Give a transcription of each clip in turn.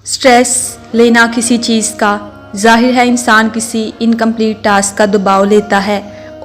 Stress लेना किसी चीज़ का, जाहिर है इंसान किसी इनकम्प्लीट टास्क का दबाव लेता है,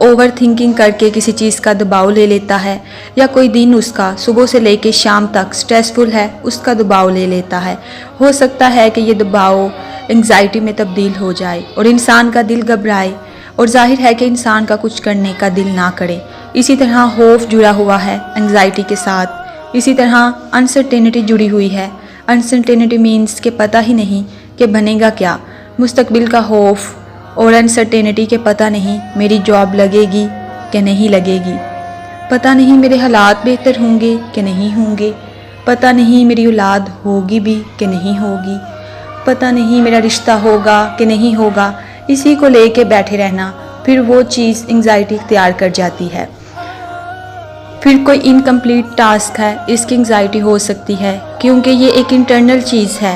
ओवर थिंकिंग करके किसी चीज़ का दबाव ले लेता है, या कोई दिन उसका सुबह से लेकर शाम तक स्ट्रेसफुल है उसका दबाव ले लेता है। हो सकता है कि ये दबाव एंग्जाइटी में तब्दील हो जाए और इंसान का दिल घबराए और जाहिर है कि इंसान का कुछ करने का दिल ना करे। इसी तरह खौफ जुड़ा हुआ है एंग्जाइटी के साथ। इसी तरह अनसर्टेनिटी जुड़ी हुई है। अनसर्टेनिटी मीन्स कि पता ही नहीं कि बनेगा क्या, मुस्तकबिल का खौफ और अनसर्टेनिटी के पता नहीं मेरी जॉब लगेगी कि नहीं लगेगी, पता नहीं मेरे हालात बेहतर होंगे कि नहीं होंगे, पता नहीं मेरी औलाद होगी भी कि नहीं होगी, पता नहीं मेरा रिश्ता होगा कि नहीं होगा। इसी को लेके बैठे रहना, फिर वो चीज़ एंग्जाइटी इख्तियार कर जाती है। फिर कोई इनकम्प्लीट टास्क है, इसकी एंग्जाइटी हो सकती है क्योंकि ये एक इंटरनल चीज़ है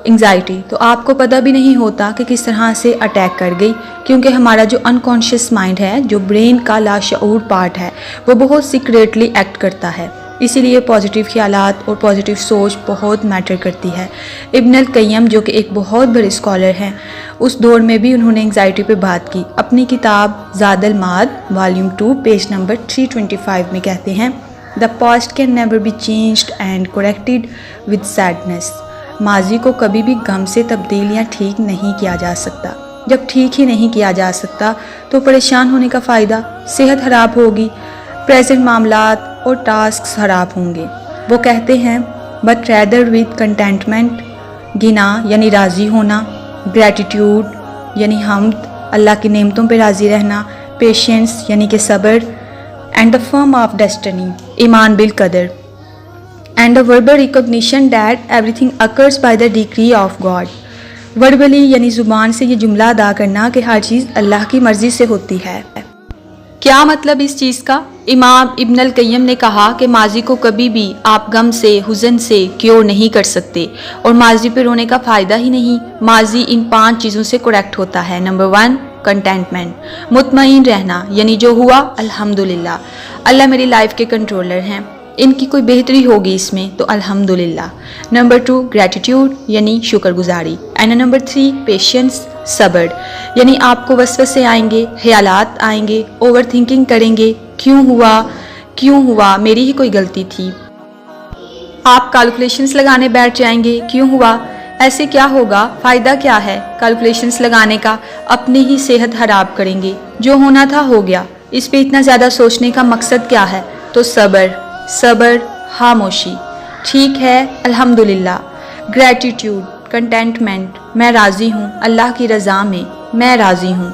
एंग्जाइटी, तो आपको पता भी नहीं होता कि किस तरह से अटैक कर गई, क्योंकि हमारा जो अनकॉन्शियस माइंड है, जो ब्रेन का लाशऊर पार्ट है, वो बहुत सीक्रेटली एक्ट करता है। इसीलिए पॉजिटिव ख्यालात और पॉजिटिव सोच बहुत मैटर करती है। इब्न अल क़य्यम जो कि एक बहुत बड़े स्कॉलर हैं, उस दौर में भी उन्होंने एंग्जाइटी पे बात की। अपनी किताब ज़ादुल माद वॉल्यूम 2 पेज नंबर 325 में कहते हैं, the past can never be changed and corrected with sadness. माजी को कभी भी गम से तब्दील या ठीक नहीं किया जा सकता। जब ठीक ही नहीं किया जा सकता तो परेशान होने का फ़ायदा, सेहत खराब होगी, प्रेजेंट मामलात और टास्क खराब होंगे। वो कहते हैं बट रैदर विद कंटेंटमेंट, गिना यानी राज़ी होना, ग्रैटिट्यूड यानी हम्द, अल्लाह की नेमतों पे राज़ी रहना, पेशेंस यानी कि सब्र, and the firm of destiny, ईमान बिल कदर, and the verbal recognition that everything occurs by the decree of God. Verbally यानी ज़ुबान से ये जुमला अदा करना कि हर चीज़ अल्लाह की मर्ज़ी से होती है। क्या मतलब इस चीज़ का? इमाम इब्न अल क़य्यम ने कहा कि माजी को कभी भी आप गम से, हुज़न से क्योर नहीं कर सकते और माजी पे रोने का फ़ायदा ही नहीं। माजी इन 5 चीज़ों से करेक्ट होता है। नंबर 1 कंटेंटमेंट, मुतमईन रहना, यानी जो हुआ अल्हम्दुलिल्लाह, अल्लाह मेरी लाइफ के कंट्रोलर हैं, इनकी कोई बेहतरी होगी इसमें तो अल्हम्दुलिल्लाह। नंबर 2 ग्रैटिट्यूड यानी शुक्रगुजारी, एंड नंबर 3 पेशेंस, सब्र, यानी आपको वसवसे आएंगे, ख्यालात आएंगे, ओवर थिंकिंग करेंगे, क्यों हुआ, मेरी ही कोई गलती थी। आप कैलकुलेशंस लगाने बैठ जाएंगे, क्यों हुआ, ऐसे क्या होगा, फ़ायदा क्या है कैलकुलेशंस लगाने का, अपनी ही सेहत खराब करेंगे, जो होना था हो गया, इस पे इतना ज़्यादा सोचने का मकसद क्या है। तो सब्र, खामोशी, ठीक है अल्हम्दुलिल्लाह, ग्रैटिट्यूड, कंटेंटमेंट, मैं राज़ी हूँ, अल्लाह की रज़ा में मैं राज़ी हूँ,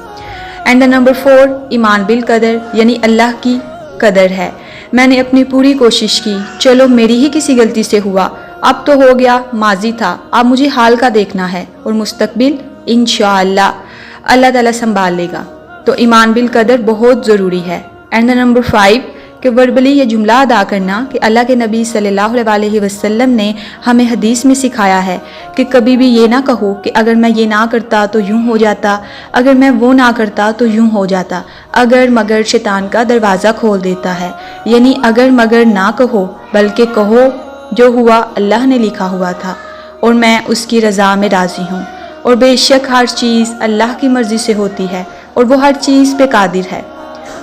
एंड द नंबर 4 ईमान बिल कदर, यानी अल्लाह की कदर है, मैंने अपनी पूरी कोशिश की, चलो मेरी ही किसी गलती से हुआ, अब तो हो गया, माजी था, अब मुझे हाल का देखना है और मुस्तकबिल इंशाअल्लाह अल्लाह ताला संभाल लेगा। तो ईमान बिल कदर बहुत ज़रूरी है। एंड द नंबर 5 कि वर्बली ये जुमला अदा करना कि अल्लाह के नबी सल्लल्लाहु अलैहि वसल्लम ने हमें हदीस में सिखाया है कि कभी भी ये ना कहो कि अगर मैं ये ना करता तो यूँ हो जाता, अगर मैं वो ना करता तो यूँ हो जाता। अगर मगर शैतान का दरवाज़ा खोल देता है, यानी अगर मगर ना कहो बल्कि कहो जो हुआ अल्लाह ने लिखा हुआ था और मैं उसकी रज़ा में राज़ी हूँ, और बेशक हर चीज़ अल्लाह की मर्ज़ी से होती है और वो हर चीज़ पे कादिर है।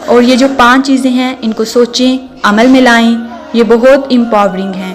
और ये जो 5 चीज़ें हैं इनको सोचें, अमल में लाएं, ये बहुत एम्पावरिंग हैं।